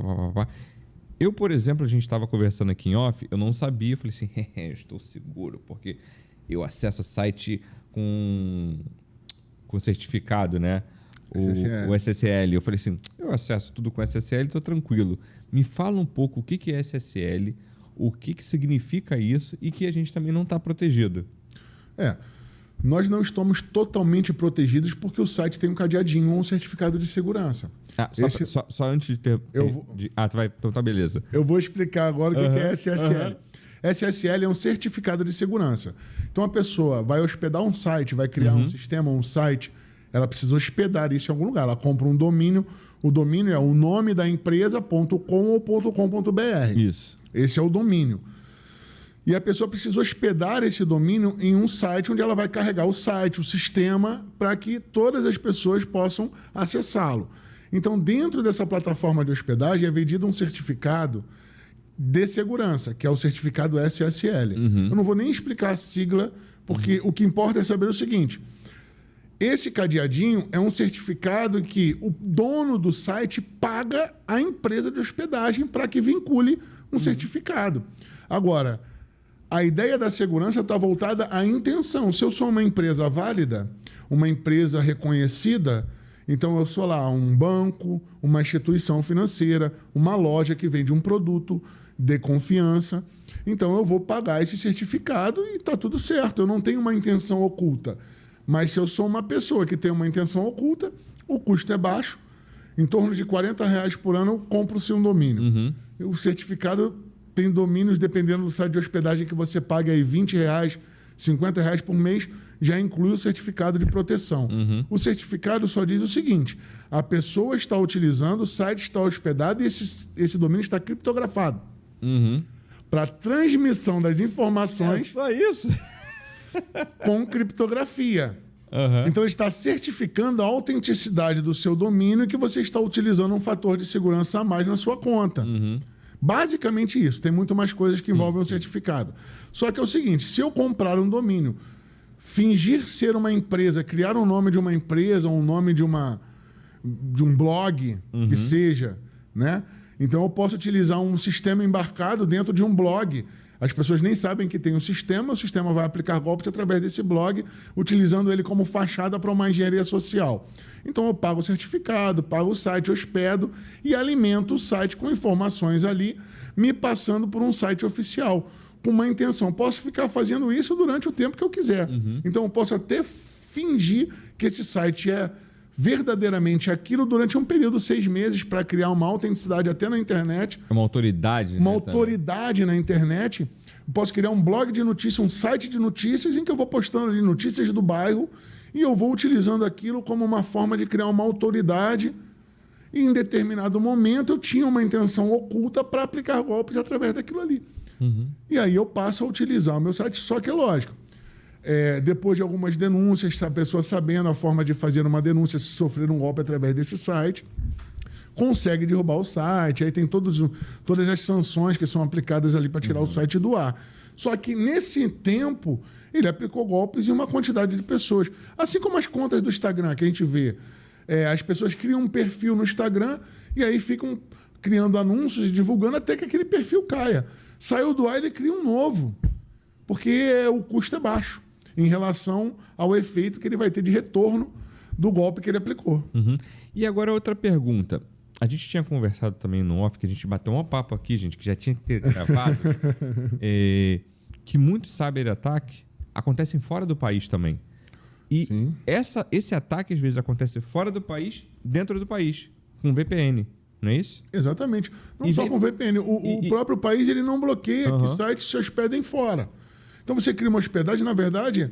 Eu, por exemplo, a gente estava conversando aqui em off, eu não sabia, eu falei assim, eu estou seguro, porque eu acesso o site com certificado, né? O SSL. Eu falei assim, eu acesso tudo com SSL, estou tranquilo. Me fala um pouco o que é SSL, o que significa isso e que a gente também não está protegido. Nós não estamos totalmente protegidos porque o site tem um cadeadinho ou um certificado de segurança. Só antes de ter... Então tá, beleza. Eu vou explicar agora o que é SSL. SSL é um certificado de segurança. Então a pessoa vai hospedar um site, vai criar um sistema, um site, ela precisa hospedar isso em algum lugar. Ela compra um domínio, o domínio é o nome da empresa.com ou .com.br. Isso. Esse é o domínio. E a pessoa precisa hospedar esse domínio em um site onde ela vai carregar o site, o sistema, para que todas as pessoas possam acessá-lo. Então, dentro dessa plataforma de hospedagem é vendido um certificado de segurança, que é o certificado SSL. Eu não vou nem explicar a sigla, porque o que importa é saber o seguinte: esse cadeadinho é um certificado que o dono do site paga à empresa de hospedagem para que vincule um certificado. Agora, a ideia da segurança está voltada à intenção. Se eu sou uma empresa válida, uma empresa reconhecida, então eu sou lá um banco, uma instituição financeira, uma loja que vende um produto de confiança. Então eu vou pagar esse certificado e está tudo certo. Eu não tenho uma intenção oculta. Mas se eu sou uma pessoa que tem uma intenção oculta, o custo é baixo. Em torno de R$40 por ano, eu compro-se um domínio. O certificado tem domínios, dependendo do site de hospedagem que você paga aí R$20, R$50 por mês, já inclui o certificado de proteção. O certificado só diz o seguinte: a pessoa está utilizando, o site está hospedado e esse domínio está criptografado. Para transmissão das informações... É só isso? Com criptografia. Então, ele está certificando a autenticidade do seu domínio e que você está utilizando um fator de segurança a mais na sua conta. Basicamente isso. Tem muito mais coisas que envolvem o certificado. Só que é o seguinte: se eu comprar um domínio, fingir ser uma empresa, criar um nome de uma empresa, um nome de um blog, que seja, né? Então eu posso utilizar um sistema embarcado dentro de um blog. As pessoas nem sabem que tem um sistema, o sistema vai aplicar golpes através desse blog, utilizando ele como fachada para uma engenharia social. Então eu pago o certificado, pago o site, hospedo e alimento o site com informações ali, me passando por um site oficial, com uma intenção. Posso ficar fazendo isso durante o tempo que eu quiser. Então eu posso até fingir que esse site é verdadeiramente aquilo durante um período de 6 meses para criar uma autenticidade até na internet. É uma autoridade. Uma autoridade na internet. Eu posso criar um blog de notícias, um site de notícias em que eu vou postando ali notícias do bairro e eu vou utilizando aquilo como uma forma de criar uma autoridade. E em determinado momento eu tinha uma intenção oculta para aplicar golpes através daquilo ali. E aí eu passo a utilizar o meu site, só que é lógico. Depois de algumas denúncias, a pessoa sabendo a forma de fazer uma denúncia se sofrer um golpe através desse site, consegue derrubar o site. Aí tem todas as sanções que são aplicadas ali para tirar o site do ar. Só que nesse tempo, ele aplicou golpes em uma quantidade de pessoas. Assim como as contas do Instagram, que a gente vê. As pessoas criam um perfil no Instagram e aí ficam criando anúncios e divulgando até que aquele perfil caia. Saiu do ar, ele cria um novo, porque o custo é baixo em relação ao efeito que ele vai ter de retorno do golpe que ele aplicou. E agora outra pergunta. A gente tinha conversado também no off, que a gente bateu um papo aqui, gente, que já tinha que ter gravado, que muitos cyber-ataques acontecem fora do país também. E esse ataque, às vezes, acontece fora do país, dentro do país, com VPN. Não é isso? Exatamente. Não só com VPN. O próprio país ele não bloqueia que sites se hospedem fora. Então você cria uma hospedagem, na verdade,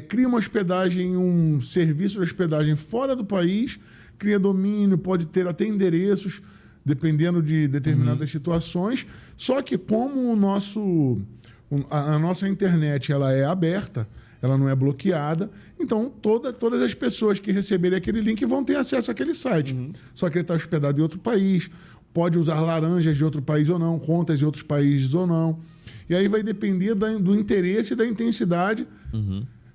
cria uma hospedagem, um serviço de hospedagem fora do país, cria domínio, pode ter até endereços, dependendo de determinadas situações. Só que como a nossa internet ela é aberta, ela não é bloqueada, então todas as pessoas que receberem aquele link vão ter acesso àquele site. Só que ele está hospedado em outro país, pode usar laranjas de outro país ou não, contas de outros países ou não. E aí vai depender do interesse e da intensidade.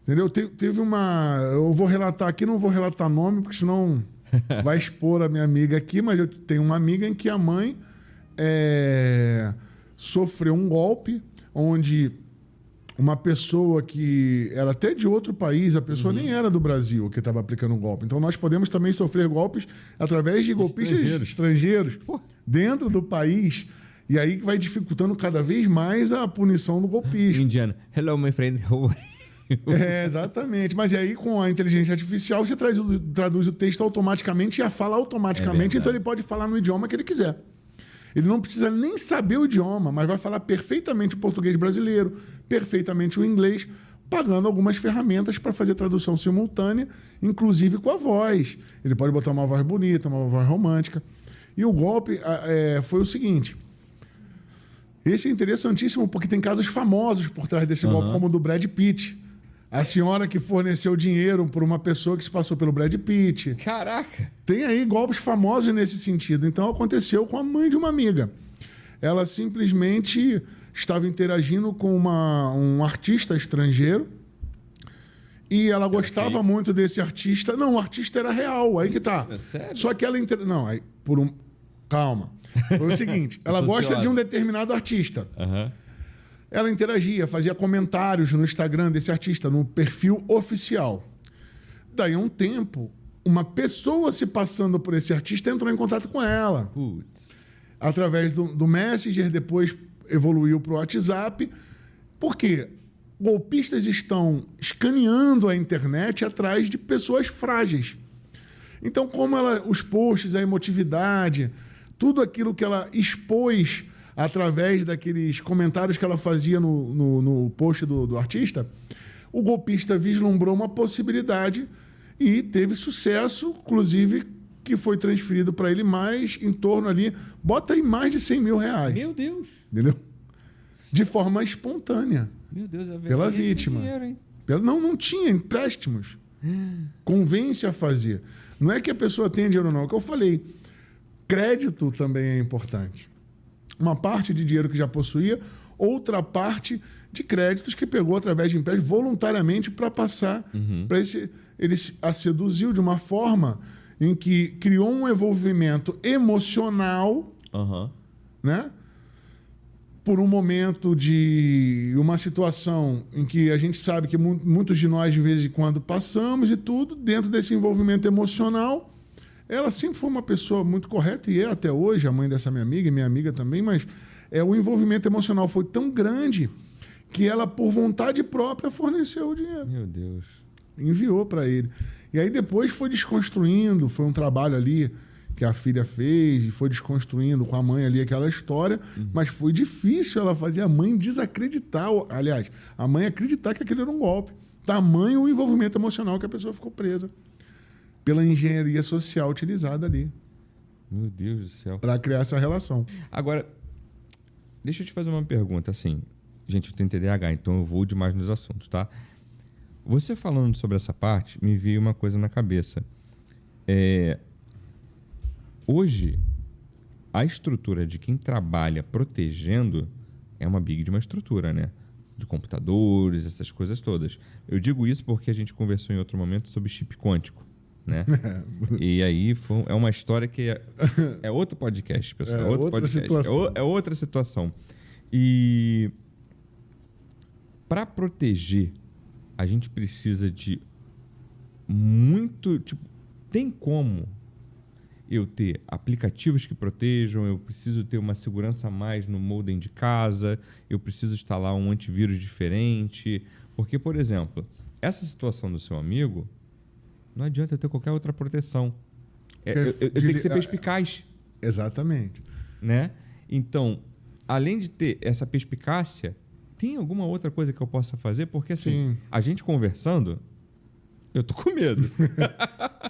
Entendeu? Teve uma... Eu vou relatar aqui, não vou relatar nome, porque senão vai expor a minha amiga aqui, mas eu tenho uma amiga em que a mãe sofreu um golpe onde uma pessoa que era até de outro país, a pessoa nem era do Brasil que estava aplicando o golpe. Então nós podemos também sofrer golpes através de golpistas estrangeiros dentro do país. E aí vai dificultando cada vez mais a punição do golpista. Indiana. Hello, my friend. Exatamente. Mas aí com a inteligência artificial você traduz o texto automaticamente e a fala automaticamente. Então ele pode falar no idioma que ele quiser. Ele não precisa nem saber o idioma, mas vai falar perfeitamente o português brasileiro, perfeitamente o inglês, pagando algumas ferramentas para fazer tradução simultânea, inclusive com a voz. Ele pode botar uma voz bonita, uma voz romântica. E o golpe foi o seguinte. Esse é interessantíssimo porque tem casos famosos por trás desse golpe, como o do Brad Pitt. A senhora que forneceu dinheiro por uma pessoa que se passou pelo Brad Pitt. Caraca! Tem aí golpes famosos nesse sentido. Então aconteceu com a mãe de uma amiga. Ela simplesmente estava interagindo com um artista estrangeiro e ela gostava muito desse artista. Não, o artista era real, aí que tá. É sério? Só que ela... Não, aí calma. Foi o seguinte, ela gosta de um determinado artista. Ela interagia, fazia comentários no Instagram desse artista, no perfil oficial. Daí a um tempo, uma pessoa se passando por esse artista entrou em contato com ela. Putz. Através do Messenger, depois evoluiu para o WhatsApp. Por quê? Golpistas estão escaneando a internet atrás de pessoas frágeis. Então, como os posts, a emotividade, tudo aquilo que ela expôs através daqueles comentários que ela fazia no post do artista, o golpista vislumbrou uma possibilidade e teve sucesso, inclusive que foi transferido para ele mais em torno ali, bota aí mais de 100 mil reais. Meu Deus! Entendeu? De forma espontânea. Meu Deus, pela vítima. Dinheiro, hein? Não tinha empréstimos. Convence a fazer. Não é que a pessoa tenha dinheiro, não. É o que eu falei. Crédito também é importante. Uma parte de dinheiro que já possuía, outra parte de créditos que pegou através de empréstimo voluntariamente para passar para esse... Ele a seduziu de uma forma em que criou um envolvimento emocional, né? Por um momento de uma situação em que a gente sabe que muitos de nós, de vez em quando, passamos e tudo, dentro desse envolvimento emocional. Ela sempre foi uma pessoa muito correta, e é até hoje, a mãe dessa minha amiga também, mas o envolvimento emocional foi tão grande que ela, por vontade própria, forneceu o dinheiro. Meu Deus. Enviou para ele. E aí depois foi desconstruindo, foi um trabalho ali que a filha fez, e foi desconstruindo com a mãe ali aquela história, mas foi difícil ela fazer a mãe desacreditar, aliás, a mãe acreditar que aquilo era um golpe. Tamanho o envolvimento emocional que a pessoa ficou presa pela engenharia social utilizada ali. Meu Deus do céu. Para criar essa relação. Agora, deixa eu te fazer uma pergunta, assim. Gente, eu tenho TDAH, então eu vou demais nos assuntos, tá? Você falando sobre essa parte, me veio uma coisa na cabeça. Hoje, a estrutura de quem trabalha protegendo é uma big de uma estrutura, né? De computadores, essas coisas todas. Eu digo isso porque a gente conversou em outro momento sobre chip quântico, né? E aí é uma história que é outro podcast, pessoal. É outro podcast. Situação. É outra situação. E para proteger, a gente precisa de muito... Tipo, tem como eu ter aplicativos que protejam, eu preciso ter uma segurança a mais no modem de casa, eu preciso instalar um antivírus diferente. Porque, por exemplo, essa situação do seu amigo, não adianta eu ter qualquer outra proteção. Eu tenho que ser perspicaz. Exatamente. Né? Então, além de ter essa perspicácia, Tem alguma outra coisa que eu possa fazer? Porque assim, Sim. a gente conversando, eu tô com medo.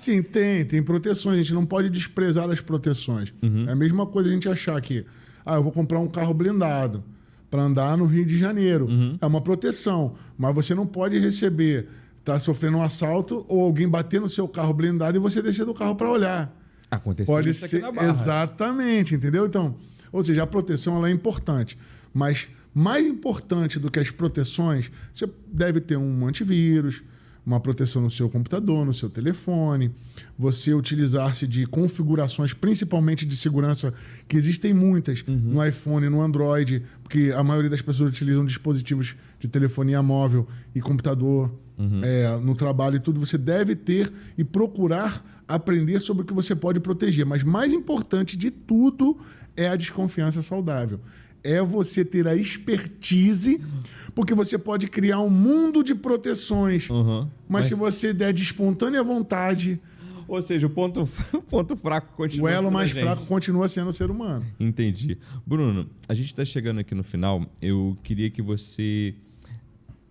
Sim, tem proteções. A gente não pode desprezar as proteções. É a mesma coisa a gente achar que eu vou comprar um carro blindado para andar no Rio de Janeiro. É uma proteção, mas você não pode receber, tá sofrendo um assalto ou alguém bater no seu carro blindado e você descer do carro para olhar. Aconteceu Pode isso aqui ser na Barra. exatamente, entendeu? Então, ou seja, a proteção ela é importante, mas mais importante do que as proteções, você deve ter um antivírus, uma proteção no seu computador, no seu telefone, você utilizar-se de configurações, principalmente de segurança, que existem muitas no iPhone, no Android, porque a maioria das pessoas utilizam dispositivos de telefonia móvel e computador no trabalho e tudo. Você deve ter e procurar aprender sobre o que você pode proteger. Mas mais importante de tudo é a desconfiança saudável. É você ter a expertise, porque você pode criar um mundo de proteções. Mas se você der de espontânea vontade... Ou seja, o ponto fraco continua O elo sendo mais a gente. fraco continua sendo o ser humano. Entendi. Bruno, a gente está chegando aqui no final. Eu queria que você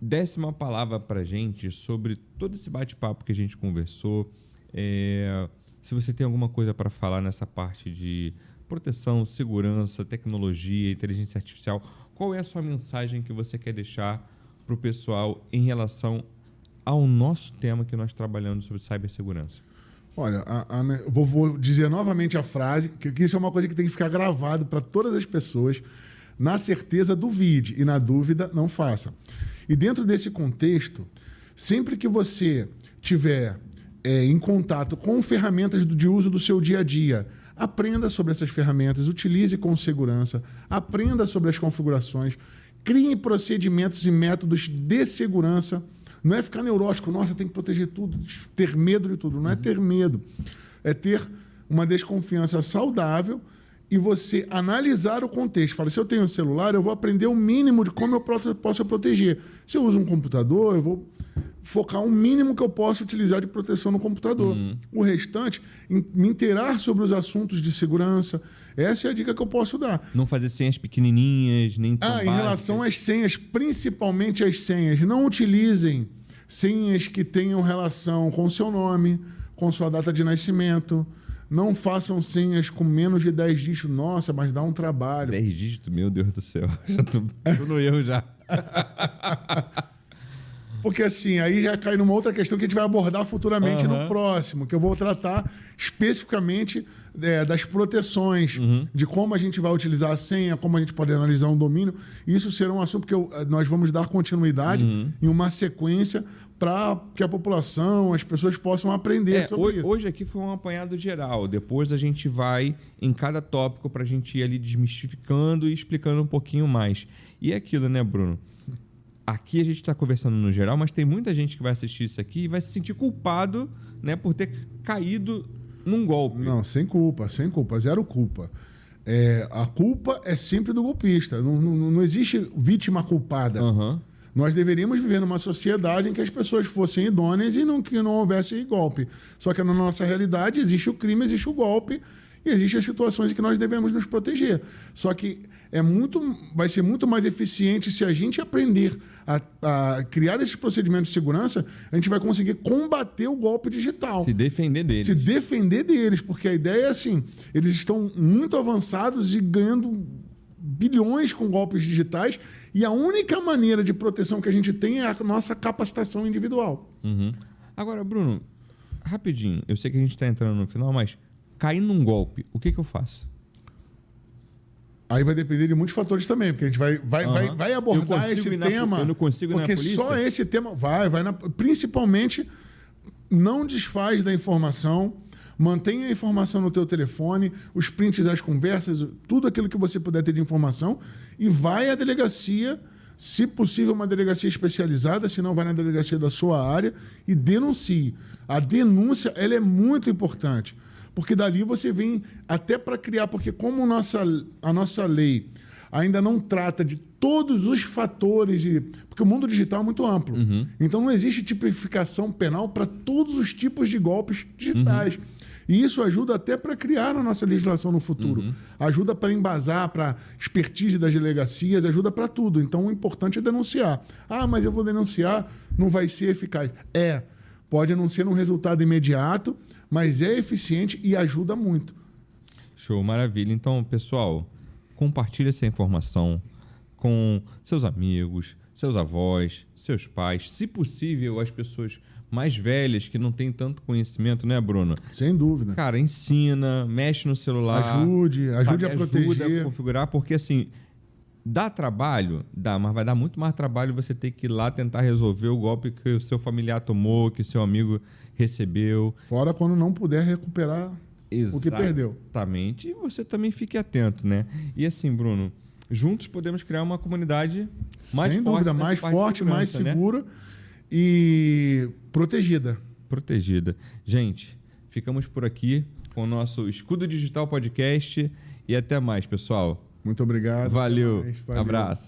desse uma palavra para a gente sobre todo esse bate-papo que a gente conversou. Se você tem alguma coisa para falar nessa parte de proteção, segurança, tecnologia, inteligência artificial, qual é a sua mensagem que você quer deixar para o pessoal em relação ao nosso tema que nós trabalhamos sobre cibersegurança? Olha, vou dizer novamente a frase, que isso é uma coisa que tem que ficar gravado para todas as pessoas. Na certeza, duvide, e na dúvida, não faça. E dentro desse contexto, sempre que você tiver em contato com ferramentas de uso do seu dia a dia, aprenda sobre essas ferramentas, utilize com segurança, aprenda sobre as configurações, crie procedimentos e métodos de segurança. Não é ficar neurótico, nossa, tem que proteger tudo, ter medo de tudo. Não é ter medo, é ter uma desconfiança saudável e você analisar o contexto. Fala, se eu tenho um celular, eu vou aprender o mínimo de como eu posso proteger. Se eu uso um computador, eu vou focar o mínimo que eu posso utilizar de proteção no computador. O restante, me inteirar sobre os assuntos de segurança. Essa é a dica que eu posso dar. Não fazer senhas pequenininhas, nem tão em relação às senhas, principalmente as senhas, não utilizem senhas que tenham relação com o seu nome, com sua data de nascimento. Não façam senhas com menos de 10 dígitos. Nossa, mas dá um trabalho. 10 dígitos? Meu Deus do céu. Já tô no erro já. Porque assim, aí já cai numa outra questão que a gente vai abordar futuramente no próximo, que eu vou tratar especificamente das proteções, de como a gente vai utilizar a senha, como a gente pode analisar um domínio. Isso será um assunto que nós vamos dar continuidade em uma sequência para que a população, as pessoas possam aprender sobre isso. Hoje aqui foi um apanhado geral. Depois a gente vai em cada tópico para a gente ir ali desmistificando e explicando um pouquinho mais. E é aquilo, né, Bruno? Aqui a gente está conversando no geral, mas tem muita gente que vai assistir isso aqui e vai se sentir culpado, né, por ter caído num golpe. Não, sem culpa, zero culpa. A culpa é sempre do golpista. Não existe vítima culpada. Nós deveríamos viver numa sociedade em que as pessoas fossem idôneas e que não houvesse golpe. Só que na nossa realidade existe o crime, existe o golpe e existem as situações em que nós devemos nos proteger. Só que vai ser muito mais eficiente se a gente aprender a criar esses procedimentos de segurança, a gente vai conseguir combater o golpe digital. Se defender deles. Porque a ideia é assim, eles estão muito avançados e ganhando bilhões com golpes digitais e a única maneira de proteção que a gente tem é a nossa capacitação individual. Agora, Bruno, rapidinho, eu sei que a gente está entrando no final, mas cair num golpe, o que eu faço? Aí vai depender de muitos fatores também, porque a gente vai abordar esse tema. Eu não consigo ir na polícia? Porque só esse tema principalmente, não desfaz da informação, mantenha a informação no teu telefone, os prints das conversas, tudo aquilo que você puder ter de informação, e vai à delegacia, se possível uma delegacia especializada, se não vai na delegacia da sua área e denuncie. A denúncia ela é muito importante. Porque dali você vem até para criar, porque como a nossa lei ainda não trata de todos os fatores, porque o mundo digital é muito amplo. Então não existe tipificação penal para todos os tipos de golpes digitais. E isso ajuda até para criar a nossa legislação no futuro. Ajuda para embasar, para expertise das delegacias, ajuda para tudo. Então, o importante é denunciar. Ah, mas eu vou denunciar, não vai ser eficaz. Pode não ser um resultado imediato, mas é eficiente e ajuda muito. Show, maravilha. Então, pessoal, compartilhe essa informação com seus amigos, seus avós, seus pais, se possível, as pessoas mais velhas que não têm tanto conhecimento, né, Bruno? Sem dúvida. Cara, ensina, mexe no celular. Ajude a proteger. Ajuda a configurar, porque assim, dá trabalho? Dá, mas vai dar muito mais trabalho você ter que ir lá tentar resolver o golpe que o seu familiar tomou, que o seu amigo recebeu. Fora quando não puder recuperar o que perdeu. Exatamente. E você também fique atento, né? E assim, Bruno, juntos podemos criar uma comunidade mais Sem forte. dúvida, mais forte, mais segura, né? E protegida. Protegida. Gente, ficamos por aqui com o nosso Escudo Digital Podcast e até mais, pessoal. Muito obrigado. Valeu. Abraço.